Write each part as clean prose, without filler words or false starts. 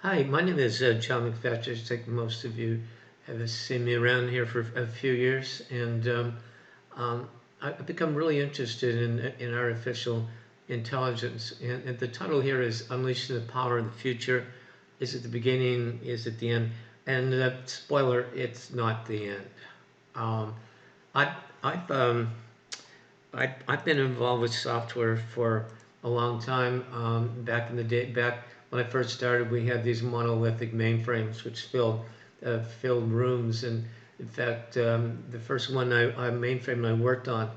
Hi, my name is John McFetcher. I think most of you have seen me around here for a few years, and um, I've become really interested in artificial intelligence. And the title here is Unleashing the Power of the Future. Is it the beginning? Is it the end? And spoiler, it's not the end. Um, I, I've I've been involved with software for a long time. Back in the day, back when I first started, we had these monolithic mainframes which filled rooms. And in fact, the first mainframe I worked on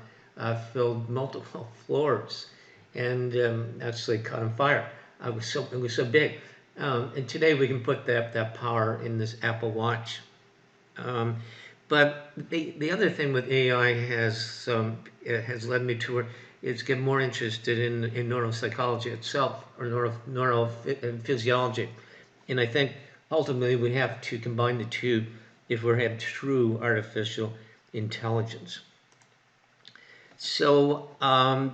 filled multiple floors, and actually caught on fire. It was so big. And today we can put that power in this Apple Watch. Um, but the other thing with AI it has led me to is get more interested in neuropsychology itself, or neurophysiology. And I think ultimately we have to combine the two if we have true artificial intelligence. So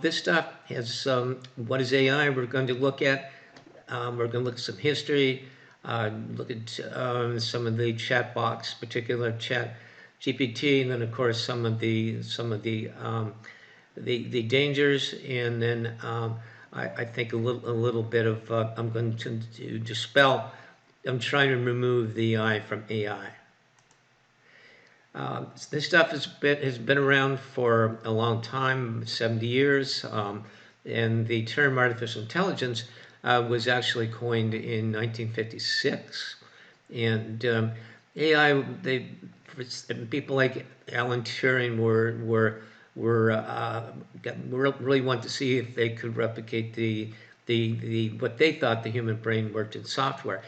this stuff has what is AI? We're going to look at. We're going to look at some history, look at some of the chat box, particular chat GPT, and then of course some of the dangers, and then I think a little bit of I'm going to dispel. I'm trying to remove the I from AI. This stuff has been around for a long time, 70 years, and the term artificial intelligence was actually coined in 1956. And AI, people like Alan Turing really want to see if they could replicate the what they thought the human brain worked in software.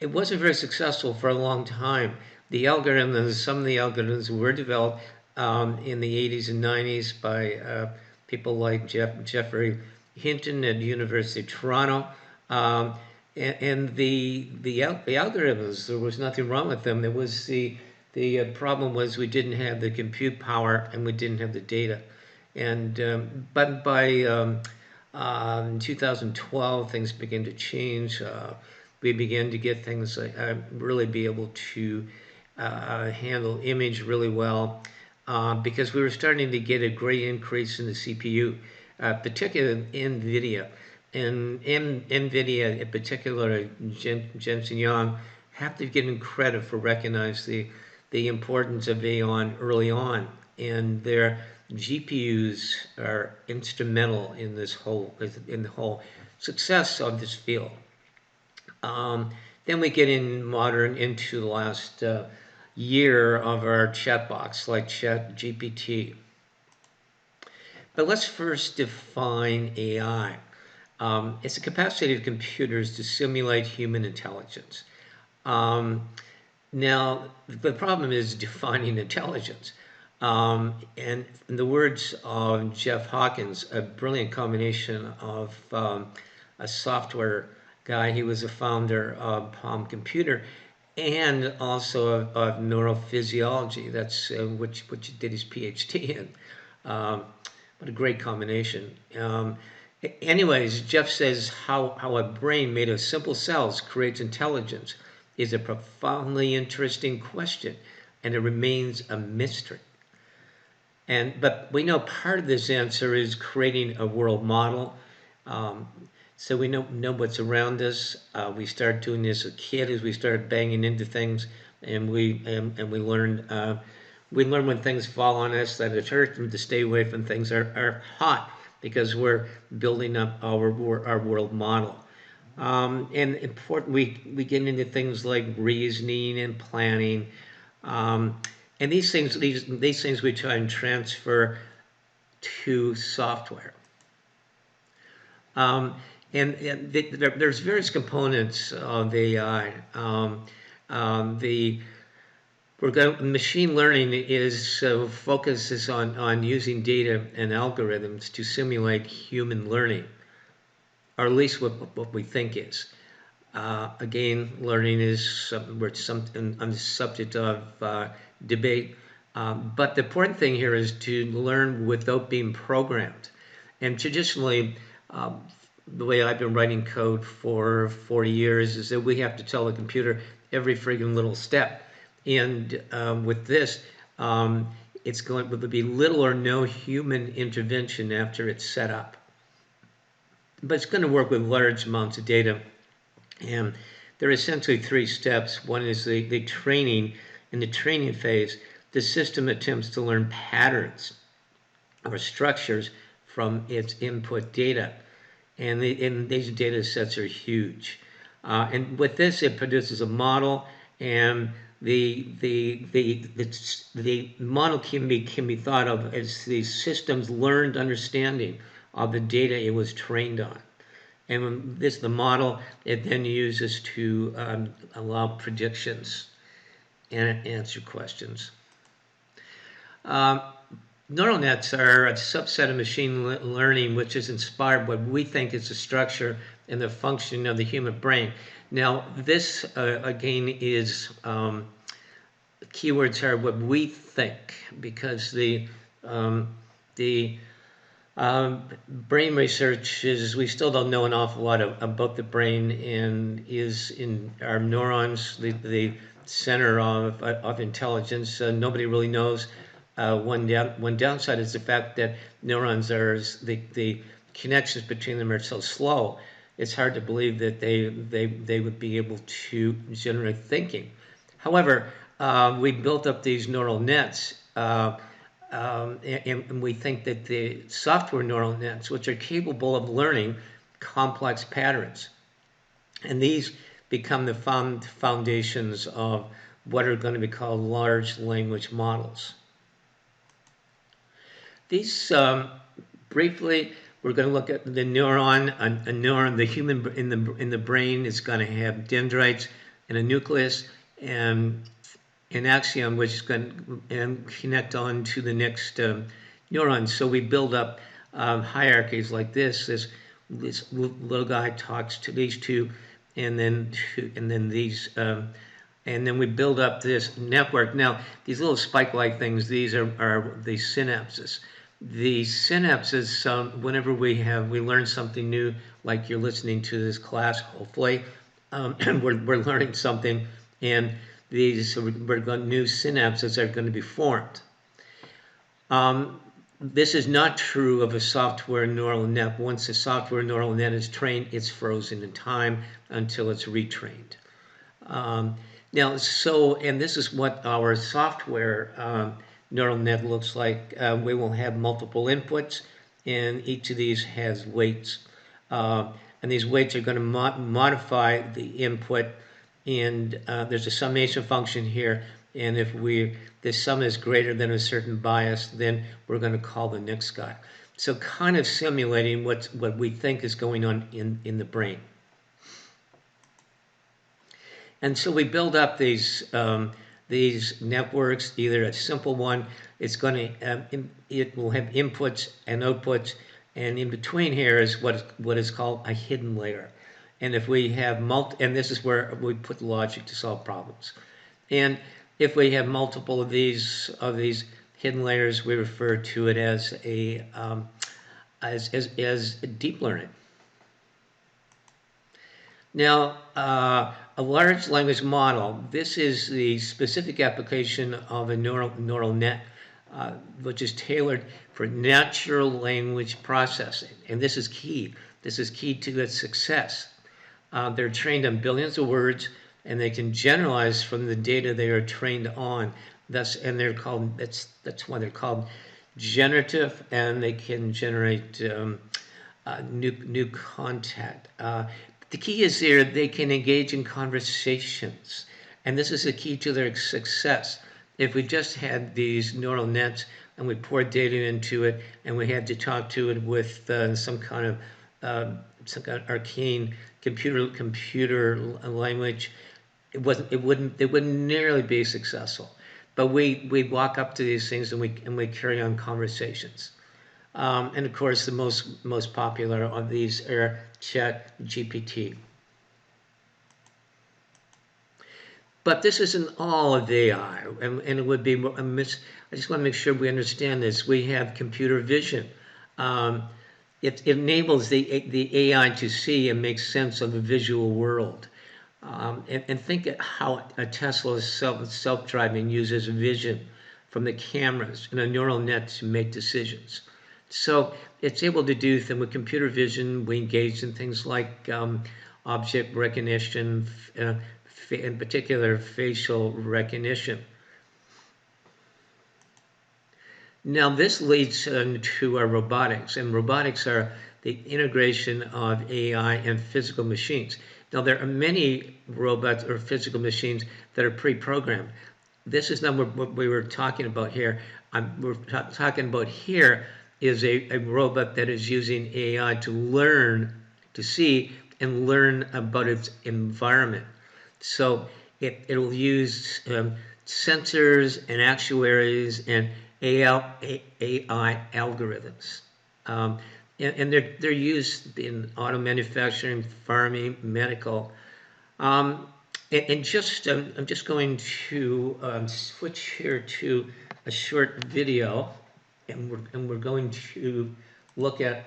It wasn't very successful for a long time. Some of the algorithms were developed in the 80s and 90s by people like Jeffrey Hinton at the University of Toronto. And the algorithms, there was nothing wrong with them. There was the problem was we didn't have the compute power and we didn't have the data. And but by 2012, things began to change. We began to get things really be able to handle image really well, because we were starting to get a great increase in the CPU, particularly in NVIDIA. And NVIDIA, in particular, Jensen Young, have to give him credit for recognizing the importance of AI early on. And their GPUs are instrumental in the whole success of this field. Then we get into the last year of our chat box, like ChatGPT. But let's first define AI. It's the capacity of computers to simulate human intelligence. Um, Now, the problem is defining intelligence. And in the words of Jeff Hawkins, a brilliant combination of a software guy, he was a founder of Palm Computer, and also of neurophysiology. That's which he did his PhD in. What a great combination. Anyways, Jeff says how a brain made of simple cells creates intelligence is a profoundly interesting question, and it remains a mystery. But we know part of this answer is creating a world model. Um, so we know what's around us. We started doing this as a kid as we started banging into things, and we learned when things fall on us that it hurts, and to stay away from things that are hot, because we're building up our world model. And important, we get into things like reasoning and planning, and these things we try and transfer to software. Um, there's various components of AI. The Machine learning focuses on using data and algorithms to simulate human learning, or at least what we think is. Again, learning is something on the subject of debate. But the important thing here is to learn without being programmed. And traditionally, um, the way I've been writing code for 40 years is that we have to tell the computer every friggin' little step. And with this, it's going to be little or no human intervention after it's set up. But it's going to work with large amounts of data. And there are essentially three steps. One is the training. In the training phase, the system attempts to learn patterns or structures from its input data. And these data sets are huge. And with this, it produces a model, and the model can be thought of as the system's learned understanding of the data it was trained on. And when the model, it then uses to allow predictions and answer questions. Neural nets are a subset of machine learning which is inspired by what we think is the structure and the function of the human brain. Now, this again is keywords are what we think, because the brain research is, we still don't know an awful lot about the brain, and is in our neurons the center of intelligence. Nobody really knows. One downside is the fact that neurons are, the connections between them are so slow. It's hard to believe that they would be able to generate thinking. However, we built up these neural nets, and we think that the software neural nets, which are capable of learning complex patterns, and these become the foundations of what are going to be called large language models. These, briefly, we're going to look at the neuron. A neuron, the human in the brain, is going to have dendrites and a nucleus and an axion, which is going to connect on to the next neuron. So we build up hierarchies like this. This little guy talks to these two, and then these. And then we build up this network. Now, these little spike-like things, these are the synapses. The synapses, whenever we learn something new, like you're listening to this class, hopefully, we're learning something, and these new synapses are going to be formed. This is not true of a software neural net. Once a software neural net is trained, it's frozen in time until it's retrained. Now, and this is what our software neural net looks like. We will have multiple inputs, and each of these has weights. And these weights are going to modify the input, and there's a summation function here. And if the sum is greater than a certain bias, then we're going to call the next guy. So kind of simulating what we think is going on in the brain. And so we build up these networks. Either a simple one, it will have inputs and outputs, and in between here is what is called a hidden layer. And if we have and this is where we put logic to solve problems. And if we have multiple of these hidden layers, we refer to it as as deep learning. Now, a large language model, this is the specific application of a neural net, which is tailored for natural language processing. And this is key. This is key to its success. They're trained on billions of words, and they can generalize from the data they are trained on. That's why they're called generative, and they can generate new content. The key is here, they can engage in conversations, and this is the key to their success. If we just had these neural nets and we poured data into it, and we had to talk to it with some kind of arcane computer language, it wouldn't nearly be successful. But we walk up to these things and we carry on conversations. And of course, the most popular of these are ChatGPT. But this isn't all of AI, and it would be I just want to make sure we understand this. We have computer vision. it enables the AI to see and make sense of a visual world. And think of how a Tesla self-driving uses vision from the cameras and a neural net to make decisions. So it's able to do things with computer vision. We engage in things like object recognition, in particular facial recognition. Now this leads to our robotics, and robotics are the integration of AI and physical machines. Now there are many robots or physical machines that are pre-programmed. This is not what we were talking about here. We're talking about here is a robot that is using AI to learn, to see and learn about its environment. So it'll use sensors and actuaries and AI algorithms. Um, and they're used in auto manufacturing, farming, medical. Um, and just I'm just going to switch here to a short video, and we're going to look at.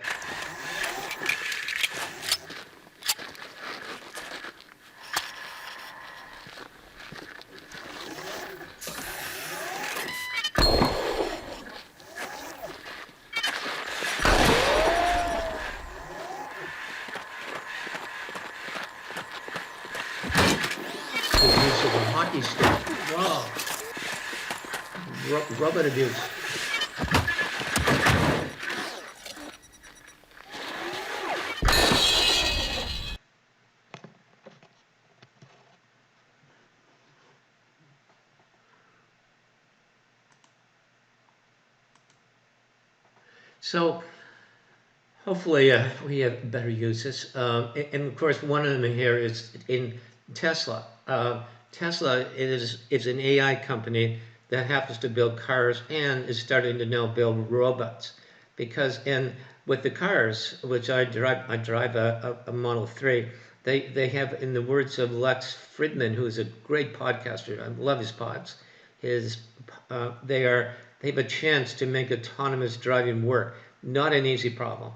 The use of a hockey stick. Wow. Robot abuse. So hopefully we have better uses. And of course, one of them here is in Tesla. Tesla is an AI company that happens to build cars and is starting to now build robots. Because with the cars, which I drive a Model 3, they have, in the words of Lex Fridman, who is a great podcaster, I love his pods, his they have a chance to make autonomous driving work. Not an easy problem.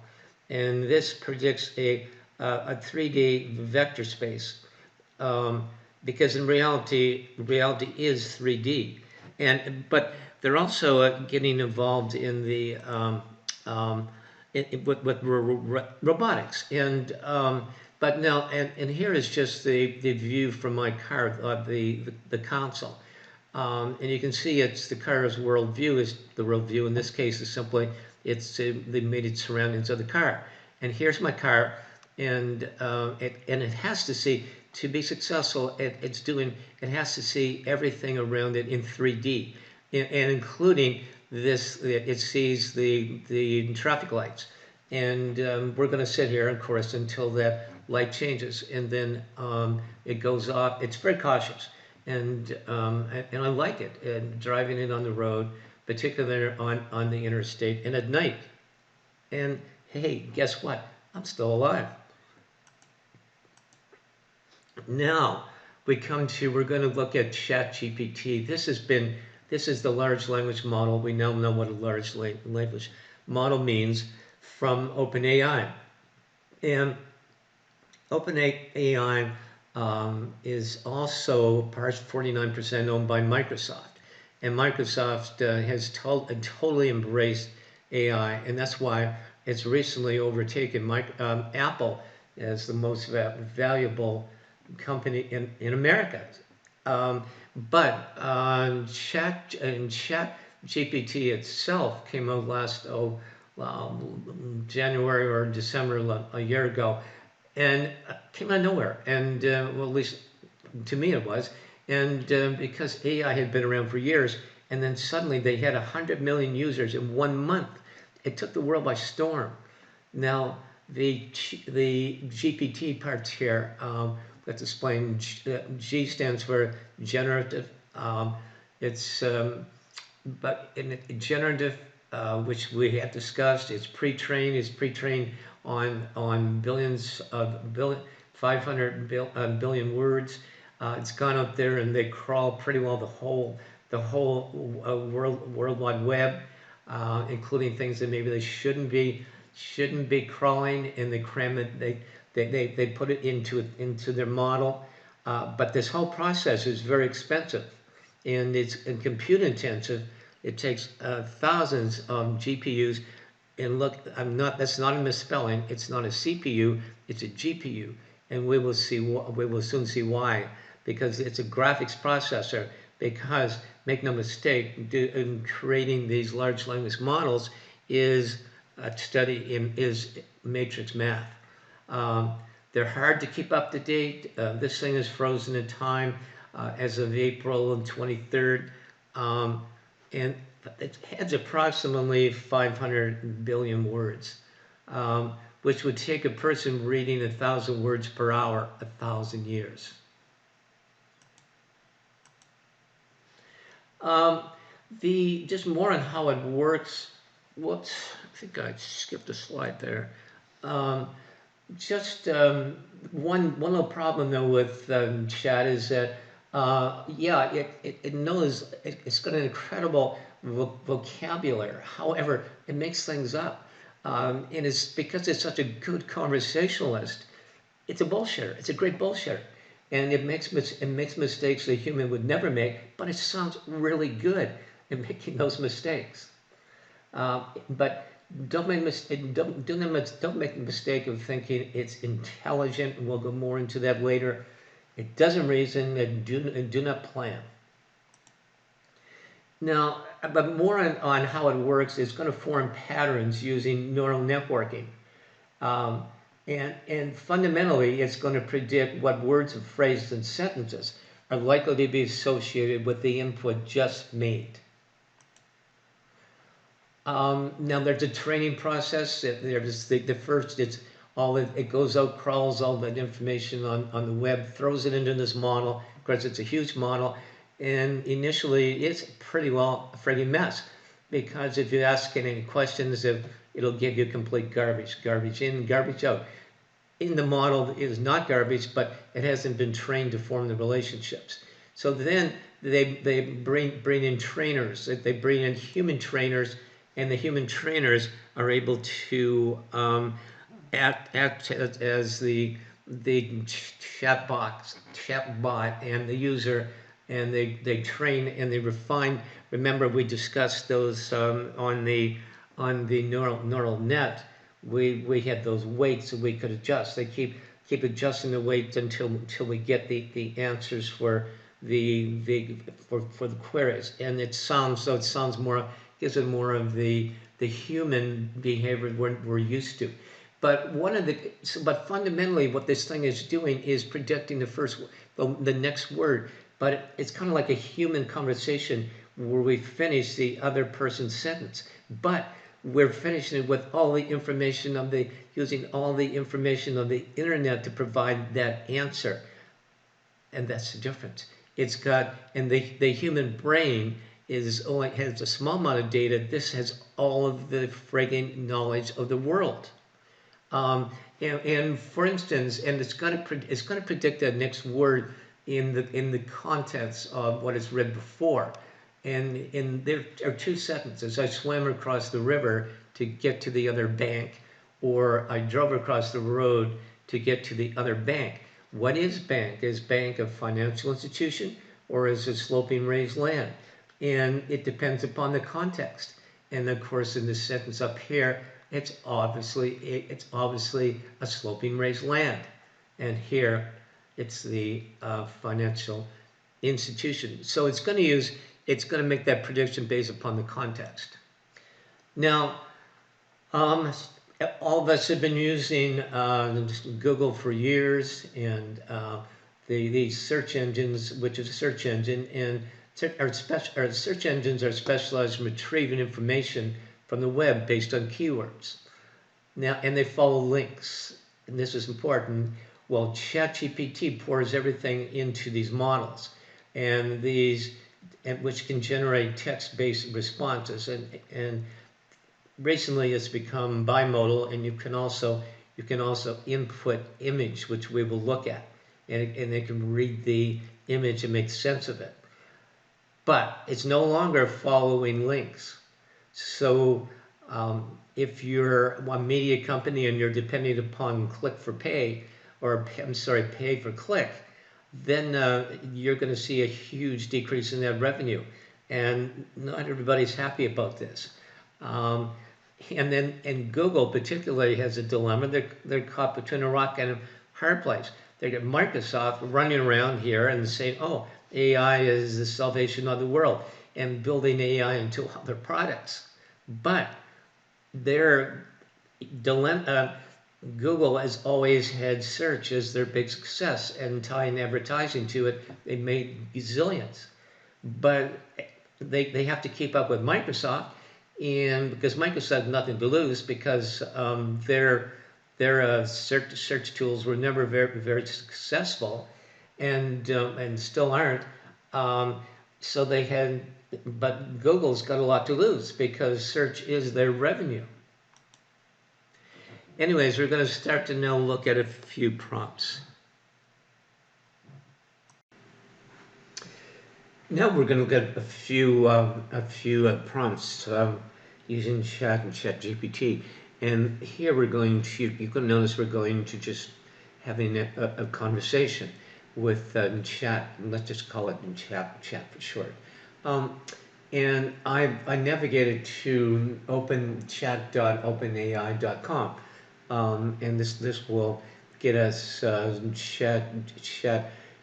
And this predicts a 3D vector space, because in reality is 3D. But they're also getting involved in the with robotics. But now, and here is just the view from my car of the console. And you can see it's the car's worldview is the worldview. In this case, is simply the immediate surroundings of the car. And here's my car, and it has to see, to be successful. It has to see everything around it in 3D, and including this. It sees the traffic lights, and we're going to sit here, of course, until that light changes, and then it goes off. It's very cautious, and I like it. And driving it on the road, particularly on the interstate, and at night. And hey, guess what? I'm still alive. Now we're going to look at ChatGPT. This is the large language model. We now know what a large language model means from OpenAI. And OpenAI is also 49% owned by Microsoft. And Microsoft has totally embraced AI, and that's why it's recently overtaken Apple as the most valuable company in America. But Chat GPT itself came out last January or December a year ago, and came out of nowhere. And well, at least to me it was. And because AI had been around for years, and then suddenly they had 100 million users in 1 month. It took the world by storm. Now the GPT parts here. Let's explain. G stands for generative. It's but in generative, which we have discussed, it's pre-trained. It's pre-trained on billions of 500 billion words. It's gone up there and they crawl pretty well the whole world Wide Web, including things that maybe they shouldn't be shouldn't be crawling, and they cram it. They put it into their model, but this whole process is very expensive, and it's compute intensive. It takes thousands of GPUs. And look, that's not a misspelling. It's not a CPU. It's a GPU, and we will see. We will soon see why, because it's a graphics processor. Because make no mistake, in creating these large language models is a study in is matrix math. Um, they're hard to keep up to date. This thing is frozen in time as of April 23rd. And it has approximately 500 billion words, which would take a person reading 1,000 words per hour 1,000 years. Um, the just more on how it works. Whoops, I think I skipped a slide there. Um, just one little problem though with chat is that yeah, it knows it's got an incredible vocabulary. However, it makes things up, and it's because it's such a good conversationalist. It's a bullshitter. It's a great bullshitter, and it makes mistakes that a human would never make. But it sounds really good in making those mistakes. But don't make don't make the mistake of thinking it's intelligent, and we'll go more into that later. It doesn't reason and do not plan. Now, but more on how it works, it's going to form patterns using neural networking. Um, and fundamentally, it's going to predict what words, phrases, and sentences are likely to be associated with the input just made. Now there's a training process. There's the first, it's all it goes out, crawls all that information on the web, throws it into this model. Of course, it's a huge model, and initially it's pretty well a friggin' mess, because if you ask it any questions, it'll give you complete garbage, garbage in, garbage out. In the model is not garbage, but it hasn't been trained to form the relationships. So then they bring in trainers. They bring in human trainers, and the human trainers are able to act as the chatbot and the user, and they train and they refine. Remember, we discussed those on the neural net. We had those weights that we could adjust. They keep adjusting the weights until we get the answers for for the queries, and it sounds more, gives it more of the human behavior we're used to. But but fundamentally, what this thing is doing is predicting the next word. But it's kind of like a human conversation where we finish the other person's sentence, but we're finishing it with all the information using all the information of the internet to provide that answer. And that's the difference. It's got, and the human brain only has a small amount of data. This has all of the friggin' knowledge of the world. And for instance, and it's going to predict the next word in the contents of what is read before. And there are two sentences. I swam across the river to get to the other bank, or I drove across the road to get to the other bank. What is bank? Is bank a financial institution, or is it sloping raised land? And it depends upon the context. And of course, in this sentence up here, it's obviously a sloping raised land. And here, it's the financial institution. So it's going to make that prediction based upon the context. Now, all of us have been using Google for years, and these search engines, which is a search engine, and our search engines are specialized in retrieving information from the web based on keywords. Now, and they follow links, and this is important. Well, ChatGPT pours everything into these models, and which can generate text-based responses, and recently it's become bimodal, and you can also input image, which we will look at, and they can read the image and make sense of it. But it's no longer following links. So If you're a media company and you're depending upon click for pay, or I'm sorry, pay for click, then you're going to see a huge decrease in that revenue. And not everybody's happy about this. Um, and Google particularly has a dilemma. They're caught between a rock and a hard place. They get Microsoft running around here and saying, "Oh, AI is the salvation of the world," and building AI into other products. But their dilemma, Google has always had search as their big success, and tying advertising to it, they made gazillions. But they have to keep up with Microsoft, and because Microsoft had nothing to lose, because their search tools were never very successful, and still aren't. Um, so they had, but Google's got a lot to lose because search is their revenue. Anyways, we're going to start to now look at a few prompts. Now we're going to get a few prompts using Chat and ChatGPT, and here we're going to, you can notice we're going to just having a conversation with Chat. Let's just call it Chat for short. Um, and I navigated to openchat.openai.com, and this will get us Chat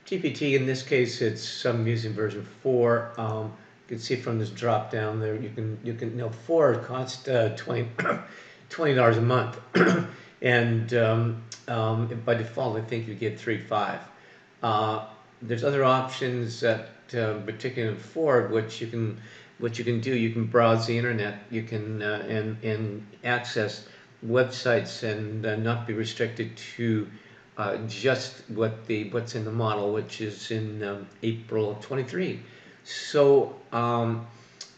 GPT. In this case, it's I'm using version 4. You can see from this drop down there, you can 4 costs $20 a month, and by default, I think you get 3.5. There's other options that, particularly in Ford, what you can do. You can browse the internet. You can and access websites and not be restricted to just what's in the model, which is in April of 23. So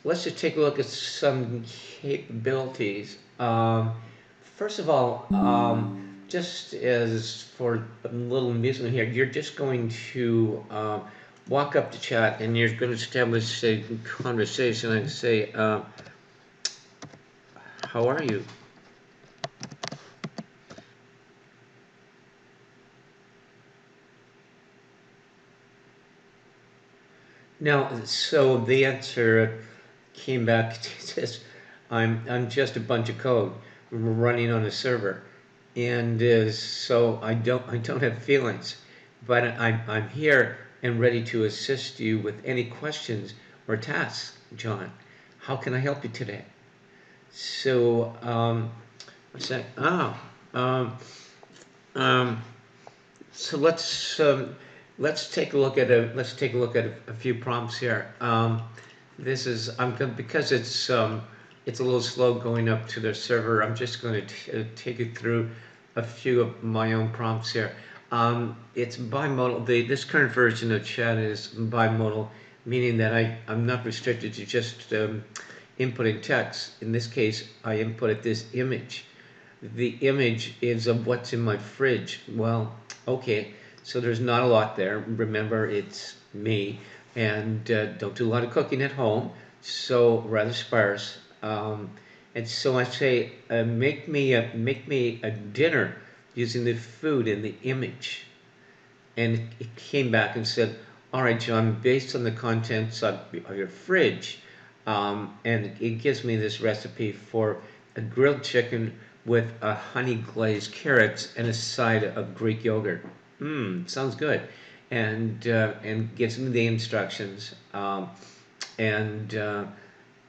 let's just take a look at some capabilities. First of all, just as for a little amusement here, you're just going to walk up to chat and you're going to establish a conversation and say, "How are you?" Now, so the answer came back to this: I'm just a bunch of code running on a server, and so I don't have feelings, but I'm here and ready to assist you with any questions or tasks, John. How can I help you today? So I said, um, um, so let's take a look at a few prompts here. This is because it's a little slow going up to the server. I'm just going to take you through a few of my own prompts here. It's bimodal. This current version of Chat is bimodal, meaning that I'm not restricted to just inputting text. In this case, I inputted this image. The image is of what's in my fridge. Well, okay, so there's not a lot there. Remember, it's me, and don't do a lot of cooking at home, so rather sparse. And so I say, make me a dinner using the food in the image. And it came back and said, "All right, John, based on the contents of your fridge," and it gives me this recipe for a grilled chicken with a honey glazed carrots and a side of Greek yogurt. Sounds good, and gives me the instructions, and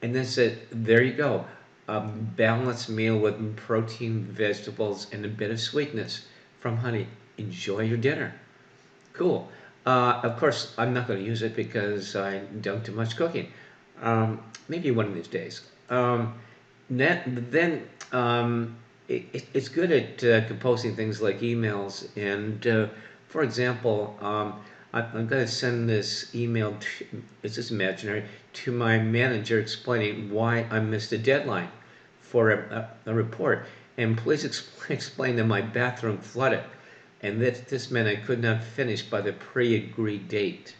and then said, "There you go, a balanced meal with protein, vegetables, and a bit of sweetness from honey. Enjoy your dinner." Cool. Of course, I'm not going to use it because I don't do much cooking. Maybe one of these days. Then it's good at composing things like emails. And for example, I'm going to send this email, it's just imaginary, to my manager explaining why I missed a deadline for a report. And please explain that my bathroom flooded, and that this meant I could not finish by the pre-agreed date.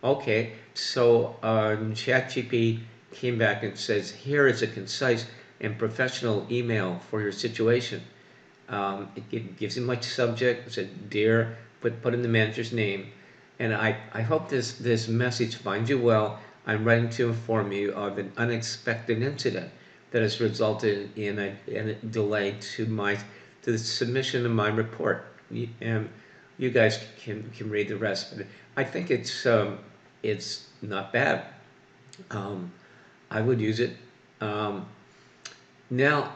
Okay, so ChatGPT came back and says, here is a concise and professional email for your situation. It gives him like subject, it said, dear, put in the manager's name. And I hope this message finds you well. I'm writing to inform you of an unexpected incident that has resulted in a delay to the submission of my report. And you guys can read the rest. But I think it's not bad. Um, I would use it. Um, now,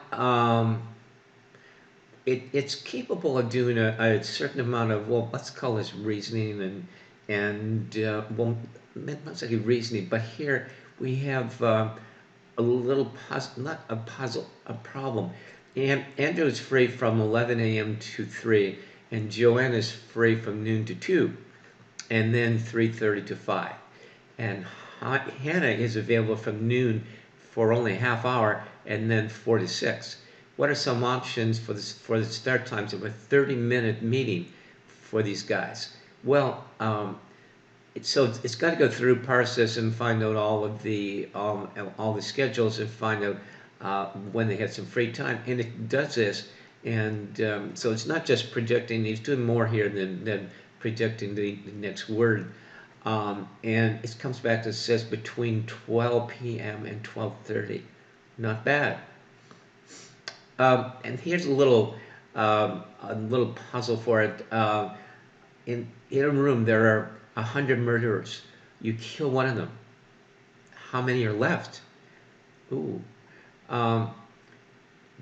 it's capable of doing a certain amount of, well, let's call this reasoning well, not exactly reasoning, but here we have a little puzzle, not a puzzle, a problem. And Andrew is free from 11 a.m. to 3, and Joanne is free from noon to 2, and then 3:30 to 5. And Hannah is available from noon for only a half hour, and then 4 to 6. What are some options for the start times of a 30-minute meeting for these guys? Well, it's got to go through, parse this, and find out all the schedules, and find out when they had some free time. And it does this, and so it's not just predicting. He's doing more here than predicting the next word. And it comes back to, says between 12 p.m. and 12:30. Not bad. And here's a little puzzle for it. In a room, there are 100 murderers. You kill one of them. How many are left? Ooh. Um,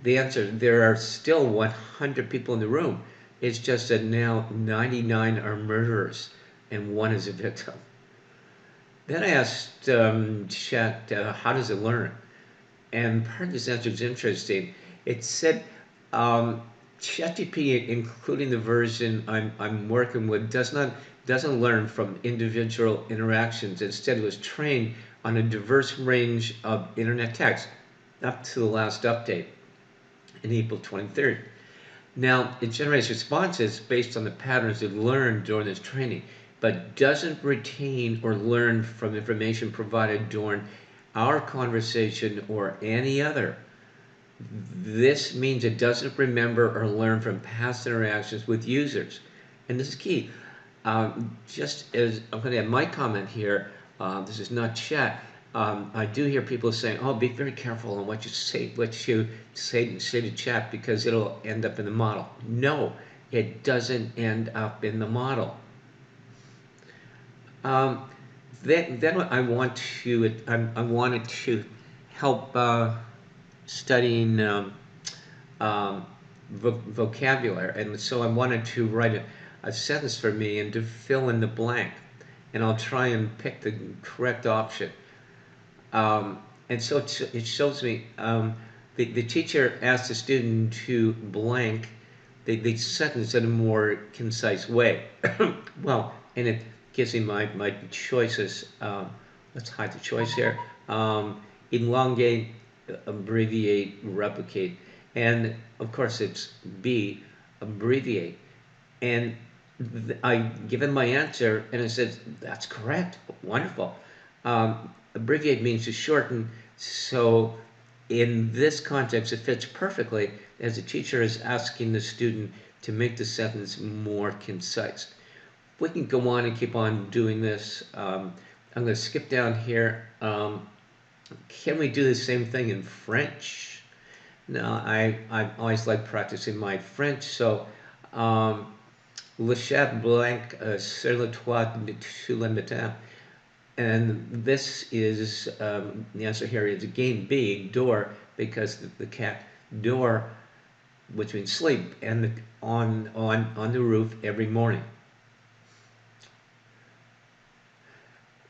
the answer, there are still 100 people in the room. It's just that now 99 are murderers and one is a victim. Then I asked Chat, how does it learn? And part of this answer is interesting. It said ChatGPT, including the version I'm working with, doesn't learn from individual interactions. Instead, it was trained on a diverse range of internet text up to the last update in April 23rd. Now, it generates responses based on the patterns it learned during this training, but doesn't retain or learn from information provided during our conversation or any other. This means it doesn't remember or learn from past interactions with users. And this is key. Just as I'm going to add my comment here, this is not chat. I do hear people saying, "Oh, be very careful on what you say to chat because it'll end up in the model." No, it doesn't end up in the model. Um, then I wanted to help studying vocabulary, and so I wanted to write a sentence for me and to fill in the blank, and I'll try and pick the correct option. And so it shows me the teacher asked the student to blank the sentence in a more concise way. Well, and it gives me my choices. Let's hide the choice here. Elongate, abbreviate, replicate. And of course it's B, abbreviate. And I given my answer and it says, that's correct, wonderful. Abbreviate means to shorten, so in this context it fits perfectly as the teacher is asking the student to make the sentence more concise. We can go on and keep on doing this. I'm going to skip down here. Can we do the same thing in French? No, I always like practicing my French, so le chat blank sur le toit de le matin. And this is, the answer here is again B, door, because the cat door, which means sleep, and on the roof every morning.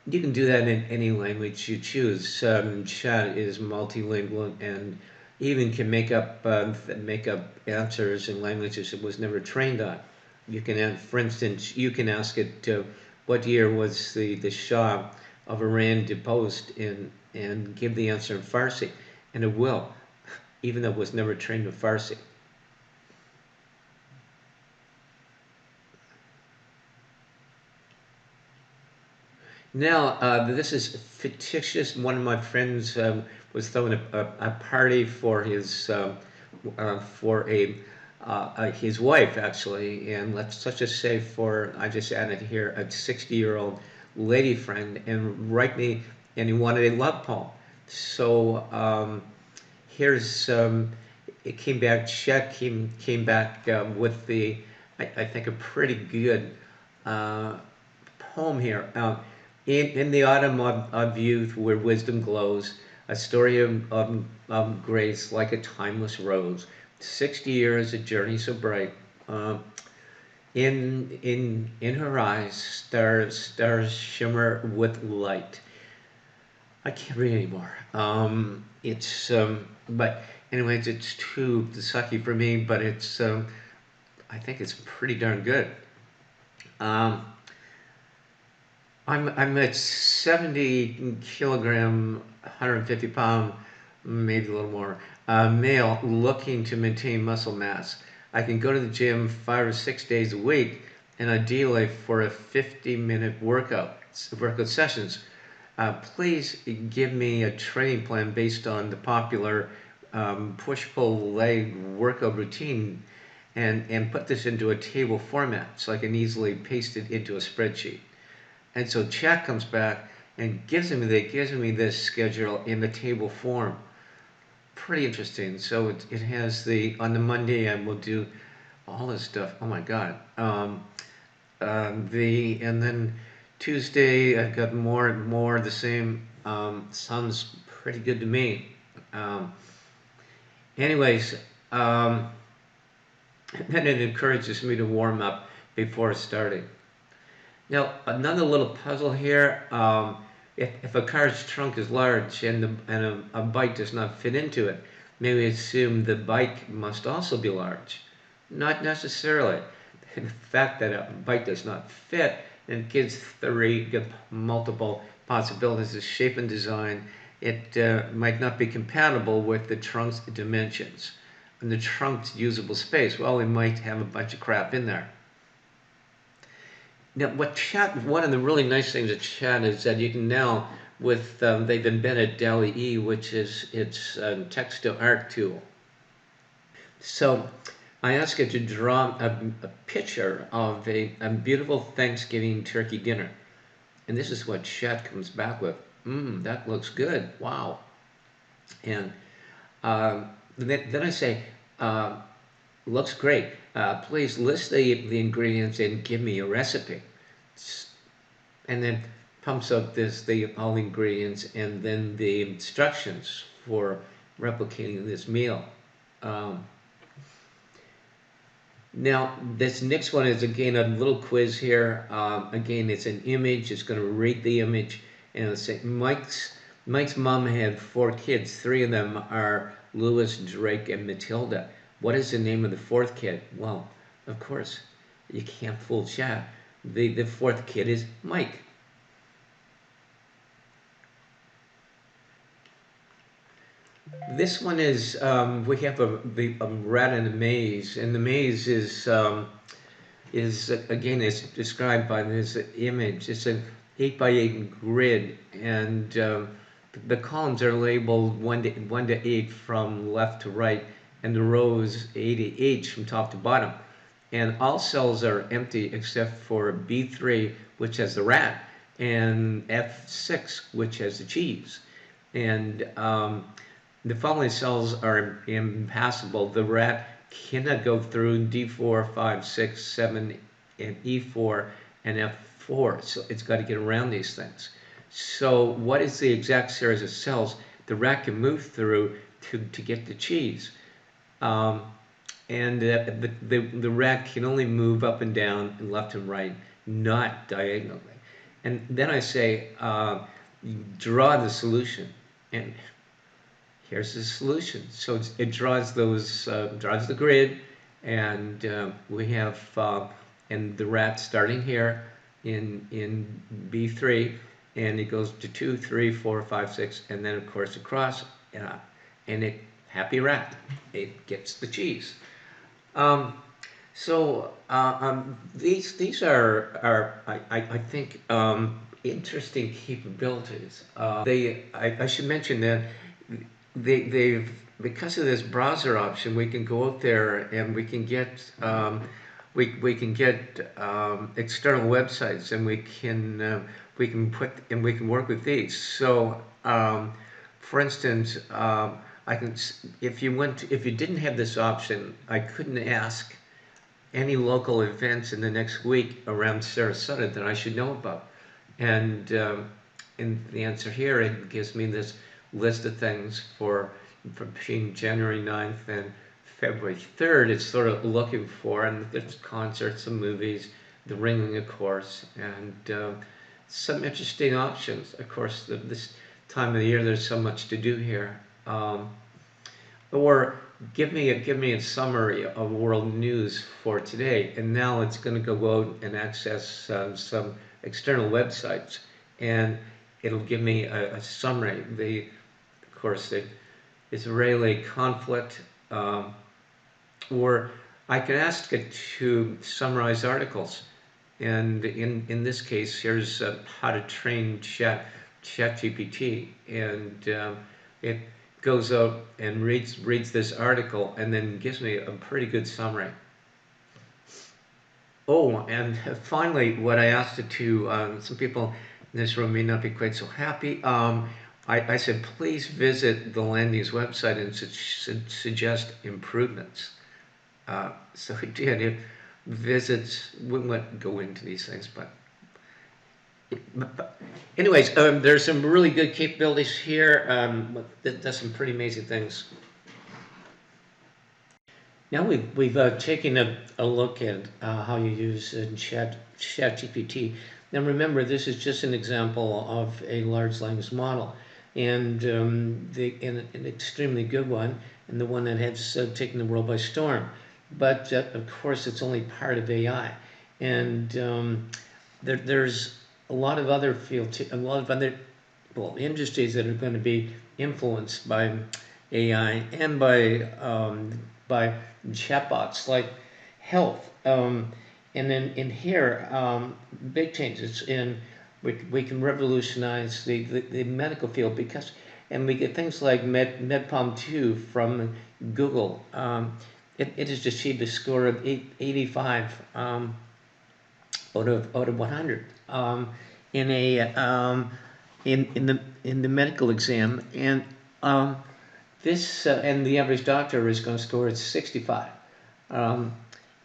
You can do that in any language you choose. Chat is multilingual and even can make up answers in languages it was never trained on. You can, for instance, you can ask it what year was the Shah of Iran deposed in, and give the answer in Farsi, and it will, even though it was never trained in Farsi. Now, this is fictitious. One of my friends was throwing a party for his wife actually, and let's just say for I just added here a 60-year-old lady friend, and he wanted a love poem. So here's it came back. Chet came back with I think a pretty good uh, poem here. In the autumn of youth, where wisdom glows, a story of grace like a timeless rose. 60 years, a journey so bright. Uh, in her eyes, stars shimmer with light. I can't read anymore. But anyways, it's too sucky for me, but I think it's pretty darn good. Um, I'm at 70 kilogram, 150 pound, maybe a little more, male looking to maintain muscle mass. I can go to the gym 5 or 6 days a week, and ideally for a 50-minute workout sessions. Please give me a training plan based on the popular push-pull leg workout routine, and put this into a table format so I can easily paste it into a spreadsheet. And so Chat comes back and gives me this schedule in the table form. Pretty interesting. So it has on the Monday I will do all this stuff. Oh my God. And then Tuesday I've got more of the same. Sounds pretty good to me. Um, anyways, um, then it encourages me to warm up before starting. Now, another little puzzle here. If a car's trunk is large and a bike does not fit into it, maybe assume the bike must also be large. Not necessarily. The fact that a bike does not fit and gives multiple possibilities of shape and design, it might not be compatible with the trunk's dimensions. And the trunk's usable space, well, we might have a bunch of crap in there. Now, one of the really nice things at Chat is that you can now, they've invented DALL-E, which is its text to art tool. So I asked it to draw a picture of a beautiful Thanksgiving turkey dinner. And this is what Chat comes back with. That looks good. Wow. And then I say, uh, looks great. Please list the ingredients and give me a recipe. And then pumps up all the ingredients and then the instructions for replicating this meal. Um, Now, this next one is again a little quiz here. Again, it's an image. It's going to rate the image, and it'll say Mike's mom had 4 kids. 3 of them are Louis, Drake, and Matilda. What is the name of the 4th kid? Well, of course, you can't fool Chat. The 4th kid is Mike. This one is we have a rat in a maze, and the maze is again it's described by this image. It's an 8 by 8 grid, and the columns are labeled 1 to 8 from left to right, and the rows A to H from top to bottom. And all cells are empty except for B3, which has the rat, and F6, which has the cheese. And the following cells are impassable. The rat cannot go through D4, 5, 6, 7, and E4 and F4. So it's got to get around these things. So what is the exact series of cells the rat can move through to get the cheese? And the rat can only move up and down and left and right, not diagonally. And then I say, draw the solution. And here's the solution. So it draws draws the grid, and we have and the rat starting here in B3, and it goes to 2, 3, 4, 5, 6, and then of course across, and happy rat, it gets the cheese. These are I think interesting capabilities. I should mention that they've because of this browser option, we can go out there and we can get external websites, and we can put and we can work with these. So, for instance, I can if you didn't have this option, I couldn't ask any local events in the next week around Sarasota that I should know about. And in the answer here, it gives me this list of things for between January 9th and February 3rd. It's sort of looking for, and there's concerts and movies, the ringing, of course, and some interesting options. Of course, this time of the year, there's so much to do here. Or give me a summary of world news for today. And now it's going to go out and access some external websites, and it'll give me a summary. Of course, the Israeli conflict, or I can ask it to summarize articles. And in this case, here's how to train ChatGPT, and it goes out and reads this article and then gives me a pretty good summary. Oh, and finally, what I asked it to, some people in this room may not be quite so happy. I said, please visit the Landings website and suggest improvements. So it did. It visits, we won't go into these things, but anyways, there's some really good capabilities here. That does some pretty amazing things. Now we've taken a look at how you use ChatGPT. Now remember, this is just an example of a large language model, and an extremely good one, and the one that has taken the world by storm. But of course, it's only part of AI, and there's a lot of other a lot of other industries that are going to be influenced by AI and by chatbots like health. And then in here, big changes in we can revolutionize the medical field because, and we get things like MedPalm 2 from Google. It has achieved a score of 85 out of 100 in a in the medical exam, and this and the average doctor is going to score at 65.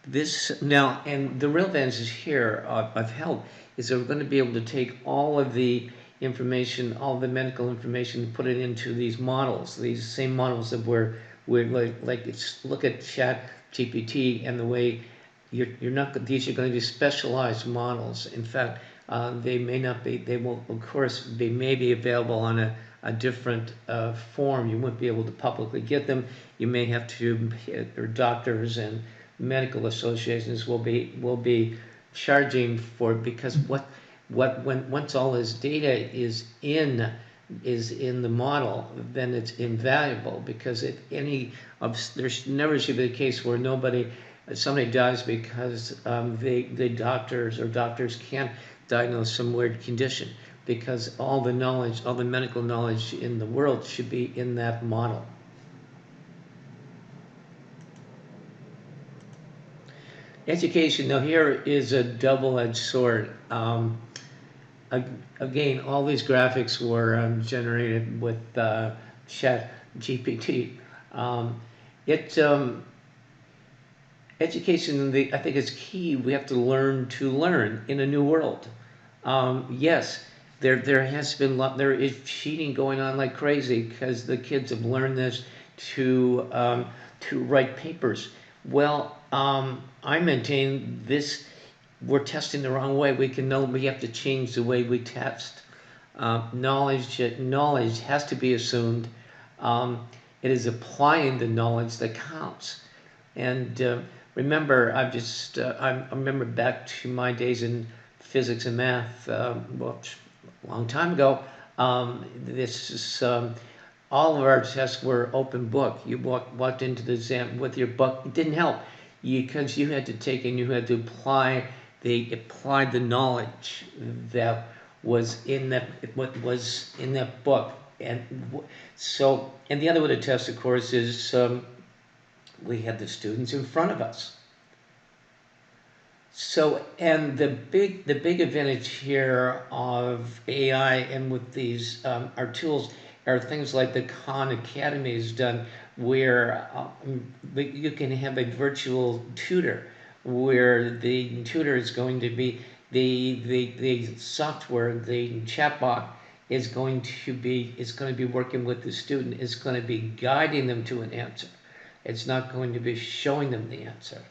This now, and the real advantage here of health is that we're going to be able to take all of the information, all the medical information, and put it into these models, these same models that we're like look at ChatGPT and the way you're not, these are going to be specialized models. In fact, they may not be, they will, of course, they may be available on a different form. You won't be able to publicly get them. You may have to, or doctors and medical associations will be charging for, because once all this data is in the model, then it's invaluable, because if there's never should be a case where somebody dies because the doctors can't diagnose some weird condition, because all the knowledge, all the medical knowledge in the world should be in that model. Education, now here is a double-edged sword. Again, all these graphics were generated with ChatGPT. Education, I think, is key. We have to learn in a new world. Yes, there has been there is cheating going on like crazy, because the kids have learned this to write papers. Well, I maintain this. We're testing the wrong way. We have to change the way we test. Knowledge has to be assumed. It is applying the knowledge that counts. And remember, I remember back to my days in physics and math, well, a long time ago. This is all of our tests were open book. You walked into the exam with your book. It didn't help, because you had to take and you had to apply the knowledge that was in that book. and and the other way to test, of course, is we have the students in front of us. So, and the big advantage here of AI and with these our tools are things like the Khan Academy has done, where you can have a virtual tutor, where the tutor is going to be the software, the chatbot is going to be working with the student, is going to be guiding them to an answer. It's not going to be showing them the answer.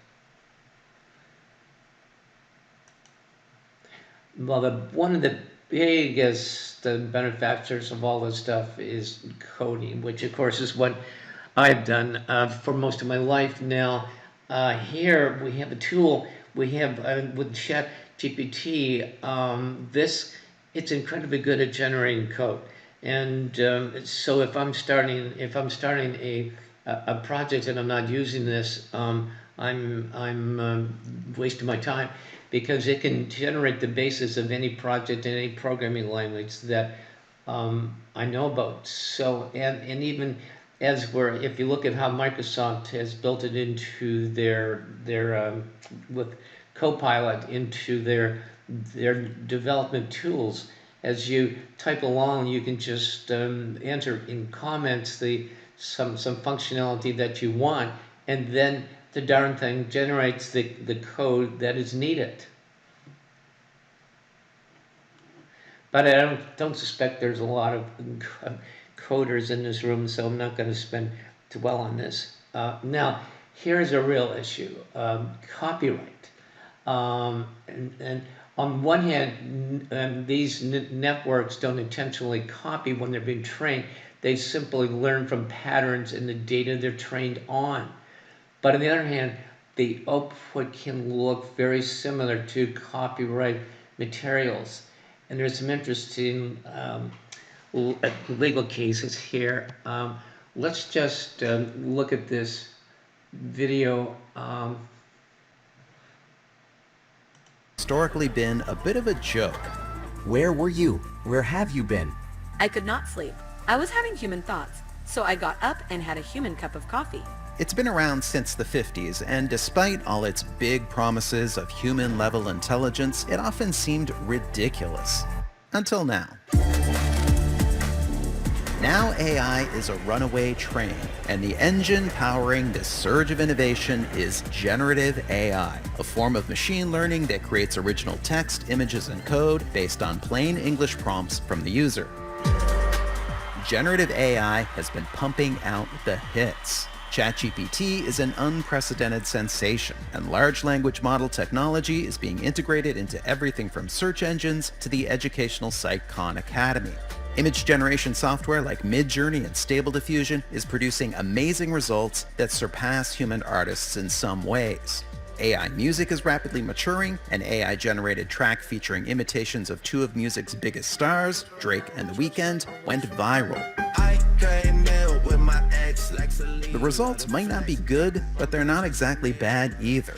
Well, one of the biggest benefactors of all this stuff is coding, which of course is what I've done for most of my life now. Here we have a tool. We have with ChatGPT. It's incredibly good at generating code, and so if I'm starting a project and I'm not using this, I'm wasting my time, because it can generate the basis of any project in any programming language that I know about. So, and even if you look at how Microsoft has built it into their with Copilot into their development tools, as you type along, you can just enter in comments some functionality that you want, and then the darn thing generates the code that is needed. But I don't suspect there's a lot of coders in this room, so I'm not going to dwell on this. Now, here's a real issue: copyright. And on one hand, these networks don't intentionally copy when they're being trained. They simply learn from patterns in the data they're trained on. But on the other hand, the output can look very similar to copyright materials. And there's some interesting legal cases here. Let's just look at this video. Historically been a bit of a joke. Where were you? Where have you been? I could not sleep. I was having human thoughts, so I got up and had a human cup of coffee. It's been around since the 50s, and despite all its big promises of human-level intelligence, it often seemed ridiculous. Until now. Now AI is a runaway train, and the engine powering this surge of innovation is generative AI, a form of machine learning that creates original text, images, and code based on plain English prompts from the user. Generative AI has been pumping out the hits. ChatGPT is an unprecedented sensation, and large language model technology is being integrated into everything from search engines to the educational site Khan Academy. Image generation software like Midjourney and Stable Diffusion is producing amazing results that surpass human artists in some ways. AI music is rapidly maturing. An AI-generated track featuring imitations of two of music's biggest stars, Drake and The Weeknd, went viral. The results might not be good, but they're not exactly bad either.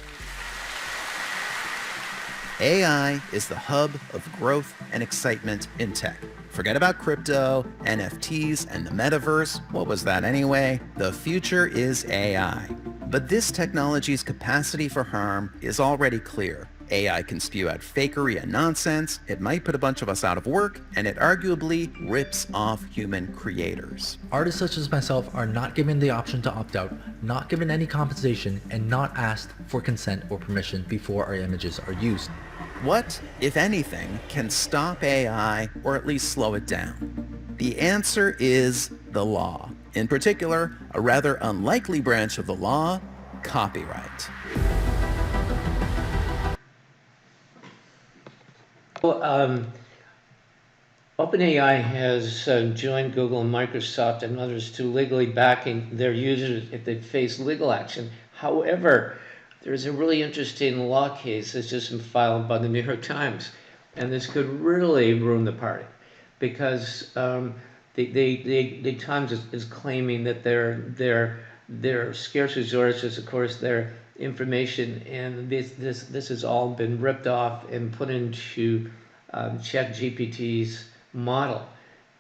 AI is the hub of growth and excitement in tech. Forget about crypto, NFTs, and the metaverse. What was that anyway? The future is AI. But this technology's capacity for harm is already clear. AI can spew out fakery and nonsense, it might put a bunch of us out of work, and it arguably rips off human creators. Artists such as myself are not given the option to opt out, not given any compensation, and not asked for consent or permission before our images are used. What, if anything, can stop AI or at least slow it down? The answer is the law. In particular, a rather unlikely branch of the law, copyright. Well, OpenAI has joined Google and Microsoft and others to legally backing their users if they face legal action. However, there's a really interesting law case that's just been filed by the New York Times, and this could really ruin the party, because the Times is claiming that their scarce resources, of course, their information, and this has all been ripped off and put into ChatGPT's model.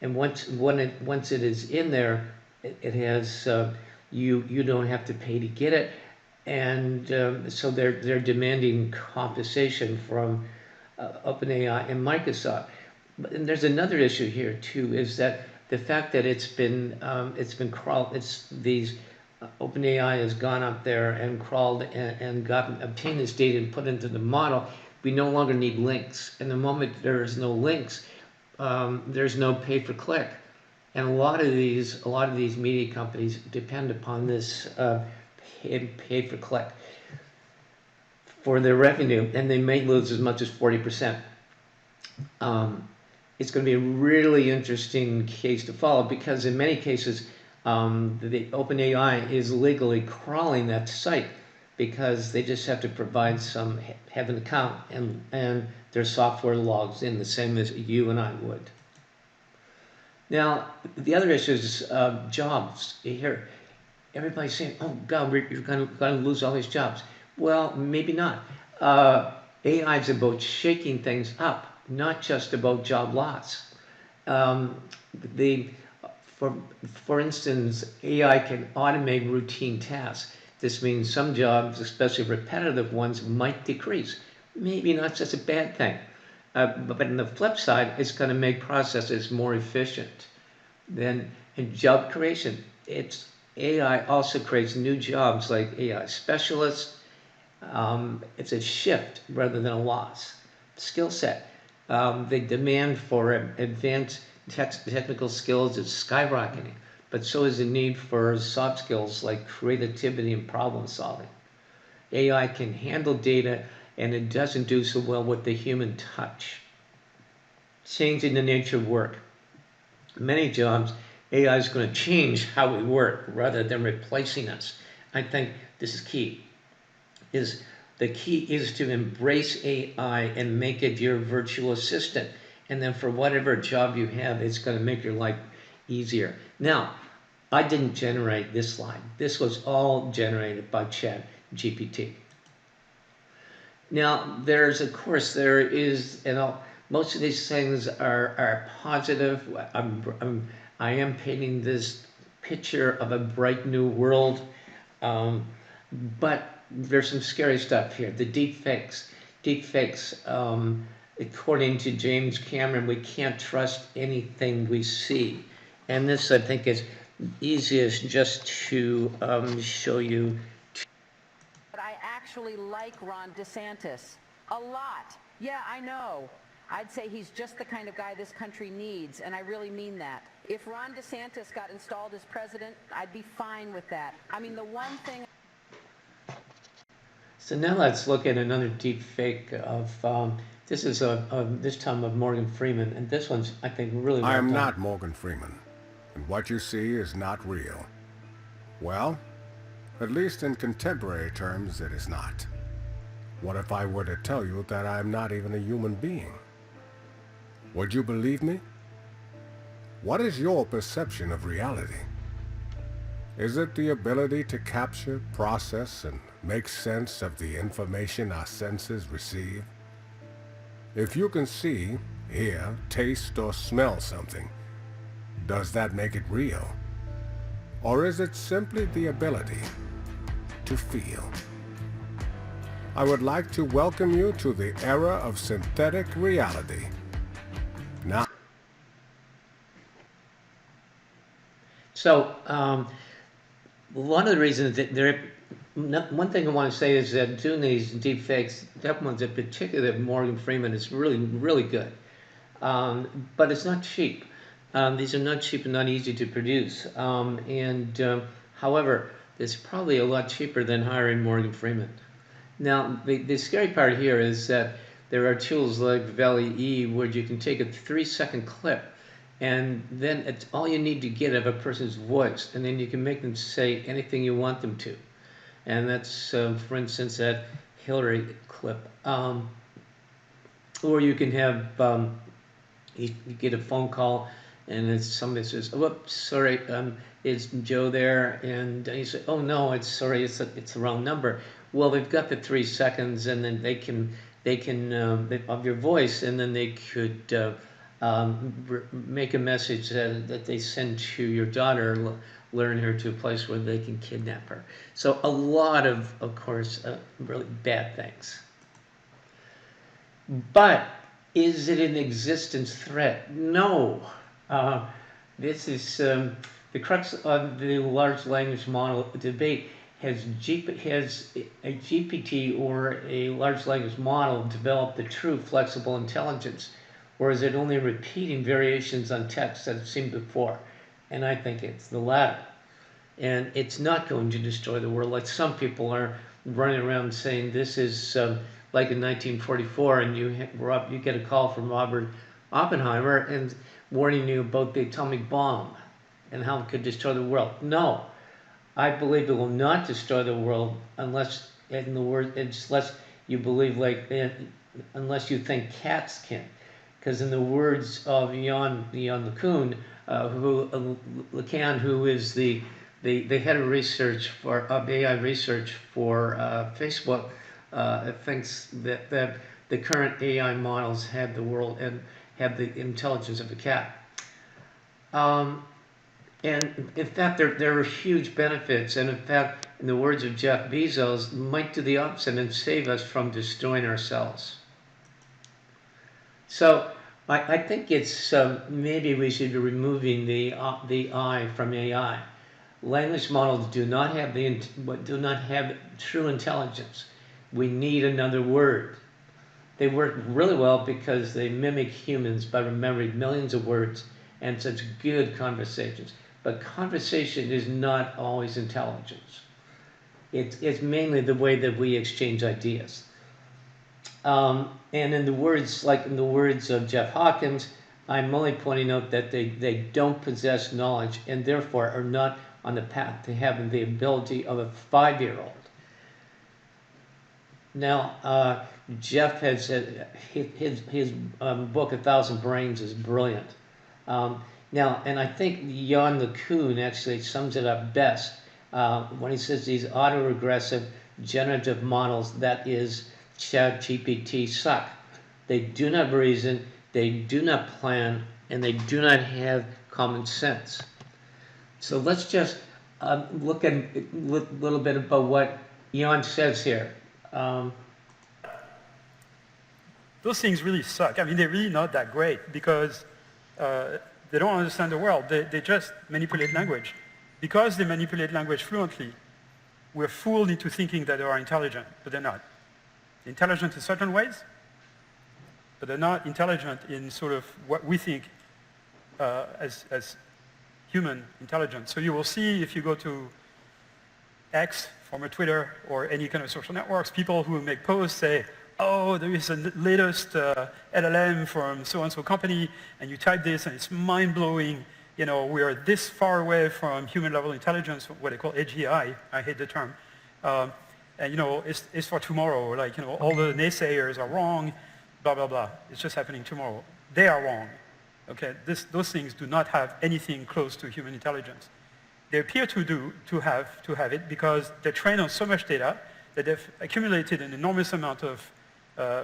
And once it is in there, it has you don't have to pay to get it, and so they're demanding compensation from OpenAI and Microsoft. And there's another issue here too, is that the fact that it's been crawled, it's these OpenAI has gone up there and crawled and obtained this data and put it into the model. We no longer need links, and the moment there is no links, there's no pay per click, and a lot of these media companies depend upon this pay per click for their revenue, and they may lose as much as 40%. It's going to be a really interesting case to follow, because in many cases the OpenAI is legally crawling that site, because they just have to provide have an account, and their software logs in the same as you and I would. Now, the other issue is jobs. Here, everybody's saying, "Oh God, you're going to lose all these jobs." Well, maybe not. AI is about shaking things up, not just about job loss. The for instance, AI can automate routine tasks. This means some jobs, especially repetitive ones, might decrease. Maybe not such a bad thing. But on the flip side, it's going to make processes more efficient. Then in job creation, AI also creates new jobs like AI specialists. It's a shift rather than a loss. Skill set. The demand for advanced technical skills is skyrocketing, but so is the need for soft skills like creativity and problem solving. AI can handle data, and it doesn't do so well with the human touch. Changing the nature of work. Many jobs, AI is going to change how we work rather than replacing us. I think this is key. The key is to embrace AI and make it your virtual assistant. And then for whatever job you have, it's going to make your life easier. Now, I didn't generate this slide. This was all generated by ChatGPT. Now, there is, most of these things are positive. I am painting this picture of a bright new world, but there's some scary stuff here. The deepfakes, according to James Cameron, we can't trust anything we see. And this, I think, is easiest just to show you. But I actually like Ron DeSantis a lot. Yeah, I know. I'd say he's just the kind of guy this country needs, and I really mean that. If Ron DeSantis got installed as president, I'd be fine with that. I mean, the one thing... So now let's look at another deep fake of, this is this time of Morgan Freeman, and this one's, I think, really well I am done. not Morgan Freeman, and what you see is not real. Well, at least in contemporary terms, it is not. What if I were to tell you that I am not even a human being? Would you believe me? What is your perception of reality? Is it the ability to capture, process, and make sense of the information our senses receive? If you can see, hear, taste, or smell something, does that make it real? Or is it simply the ability to feel? I would like to welcome you to the era of synthetic reality. Now, So, one of the reasons that one thing I want to say is that doing these deep fakes, that one's in particular, Morgan Freeman, is really, really good. But it's not cheap. These are not cheap and not easy to produce. However, it's probably a lot cheaper than hiring Morgan Freeman. Now, the scary part here is that there are tools like Valley-E where you can take a 3-second clip, and then it's all you need to get of a person's voice, and then you can make them say anything you want them to. And that's, for instance, that Hillary clip. Or you can have, you get a phone call, and it's somebody says, "Oh, whoops, sorry, is Joe there?" And you say, "Oh no, it's the wrong number." Well, they've got the 3 seconds, and then they can of your voice, and then they could make a message that they send to your daughter, learn her to a place where they can kidnap her. So a lot of course, really bad things. But is it an existence threat? No. This is the crux of the large language model debate. Has a GPT or a large language model developed the true flexible intelligence, or is it only repeating variations on text that have seen before? And I think it's the latter. And it's not going to destroy the world like some people are running around saying this is like in 1944, and you get a call from Robert Oppenheimer and warning you about the atomic bomb and how it could destroy the world. No, I believe it will not destroy the world unless, in the word, unless you believe unless you think cats can. Because in the words of Jan LeCun, who is the head of research of AI research for Facebook, thinks that the current AI models have the world and have the intelligence of a cat. And in fact, there are huge benefits. And in fact, in the words of Jeff Bezos, might do the opposite and save us from destroying ourselves. So I think it's maybe we should be removing the I from AI. Language models do not have true intelligence. We need another word. They work really well because they mimic humans by remembering millions of words and such good conversations. But conversation is not always intelligence. It's mainly the way that we exchange ideas. And in the words of Jeff Hawkins, I'm only pointing out that they don't possess knowledge and therefore are not on the path to having the ability of a 5-year-old. Now, Jeff has his book, 1,000 Brains, is brilliant. Now, and I think Jan LeCun actually sums it up best when he says these autoregressive generative models, that is ChatGPT, suck. They do not reason, they do not plan, and they do not have common sense. So let's just look at a little bit about what Jan says here. Those things really suck. I mean, they're really not that great because they don't understand the world. They just manipulate language. Because they manipulate language fluently, we're fooled into thinking that they are intelligent, but they're not. They're intelligent in certain ways, but they're not intelligent in sort of what we think as human intelligence. So you will see if you go to X, former Twitter, or any kind of social networks, people who make posts say, oh, there is a latest LLM from so-and-so company, and you type this, and it's mind-blowing. You know, we are this far away from human-level intelligence, what they call AGI. I hate the term. And, you know, it's for tomorrow. Like, you know, all the naysayers are wrong, blah, blah, blah. It's just happening tomorrow. They are wrong. Okay, those things do not have anything close to human intelligence. They appear to have it because they're trained on so much data that they've accumulated an enormous amount of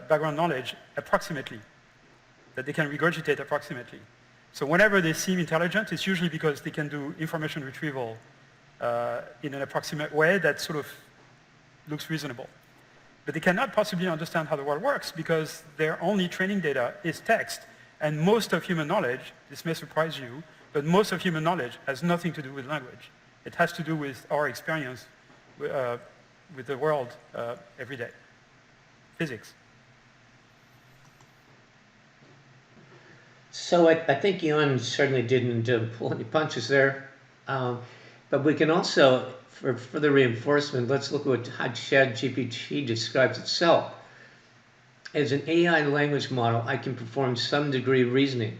background knowledge approximately, that they can regurgitate approximately. So whenever they seem intelligent, it's usually because they can do information retrieval in an approximate way that sort of looks reasonable. But they cannot possibly understand how the world works because their only training data is text. And most of human knowledge, this may surprise you, but most of human knowledge has nothing to do with language. It has to do with our experience with the world every day. Physics. So I think Jan certainly didn't pull any punches there. But we can also, for further reinforcement, let's look at how ChatGPT describes itself. As an AI language model, I can perform some degree of reasoning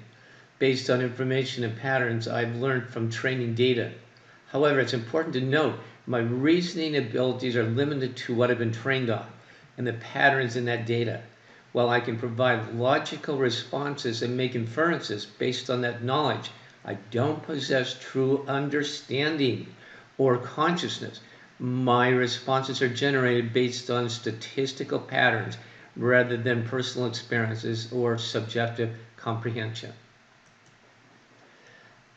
based on information and patterns I've learned from training data. However, it's important to note my reasoning abilities are limited to what I've been trained on and the patterns in that data. While I can provide logical responses and make inferences based on that knowledge, I don't possess true understanding or consciousness. My responses are generated based on statistical patterns rather than personal experiences or subjective comprehension.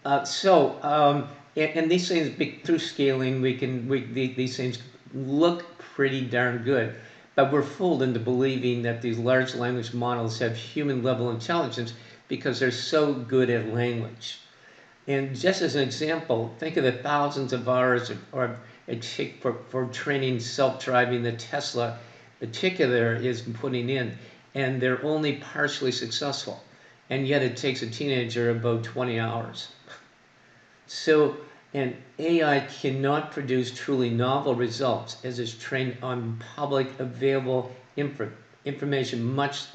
And these things, through scaling, these things look pretty darn good, but we're fooled into believing that these large language models have human level intelligence because they're so good at language. And just as an example, think of the thousands of hours it take for training self-driving the Tesla particular is putting in, and they're only partially successful. And yet it takes a teenager about 20 hours. So an AI cannot produce truly novel results as it's trained on public available information, much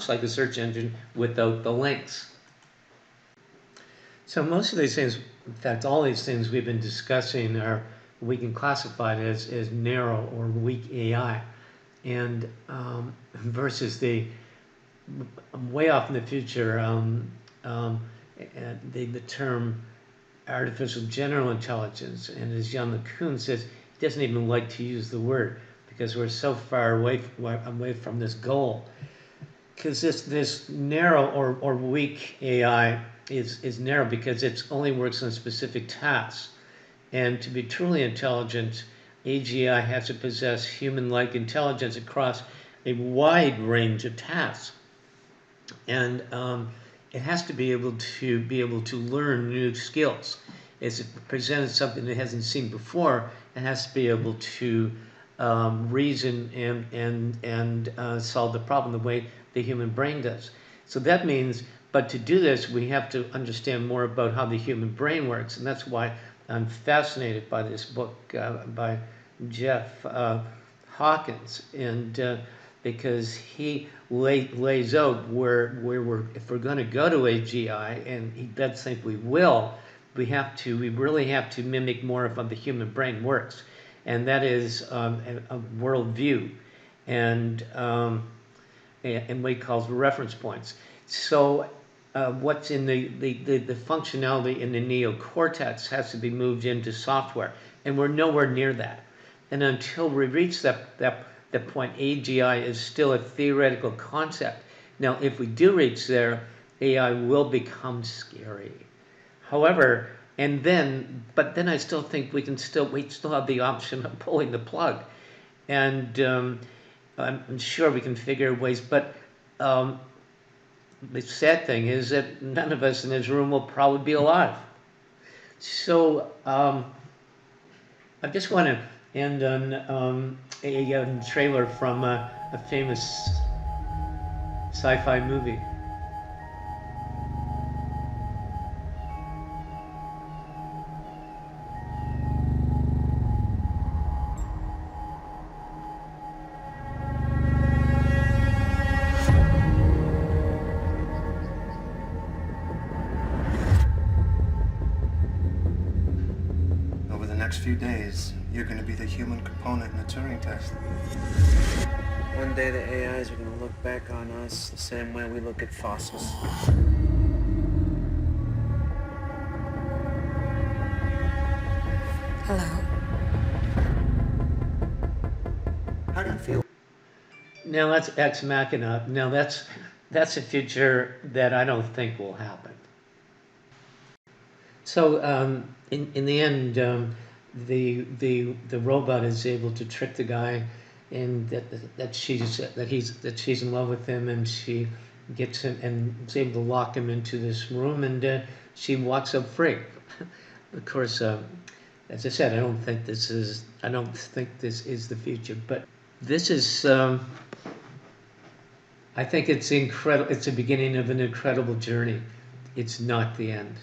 like a search engine without the links. So most of these things, in fact, all these things we've been discussing we can classify as narrow or weak AI, and versus the way off in the future, the term artificial general intelligence, and as Jan LeCun says, he doesn't even like to use the word because we're so far away from this goal. Because this narrow or weak AI is narrow because it only works on specific tasks. And to be truly intelligent, AGI has to possess human-like intelligence across a wide range of tasks. And it has to be able to learn new skills. As it presents something it hasn't seen before, it has to be able to reason and solve the problem the way the human brain does. So that means, but to do this, we have to understand more about how the human brain works, and that's why I'm fascinated by this book by Jeff Hawkins, and because he lays out where if we're going to go to AGI, and he does think we will, we really have to mimic more of how the human brain works, and that is a worldview, and what he calls reference points. So what's in the functionality in the neocortex has to be moved into software, and we're nowhere near that. And until we reach that point, AGI is still a theoretical concept. Now, if we do reach there, AI will become scary. However, but then I still think we still have the option of pulling the plug, and I'm sure we can figure ways. But the sad thing is that none of us in this room will probably be alive. So I just want to end on a trailer from a famous sci-fi movie. Over the next few days, you're going to be the human component in the Turing test. One day the AIs are going to look back on us the same way we look at fossils. Hello. How do you feel? Now that's Ex Machina. Now that's a future that I don't think will happen. So in the end, the robot is able to trick the guy, and that she's in love with him, and she gets him and is able to lock him into this room, and she walks up free. Of course, as I said, I don't think this is the future, but this is. I think it's incredible. It's the beginning of an incredible journey. It's not the end.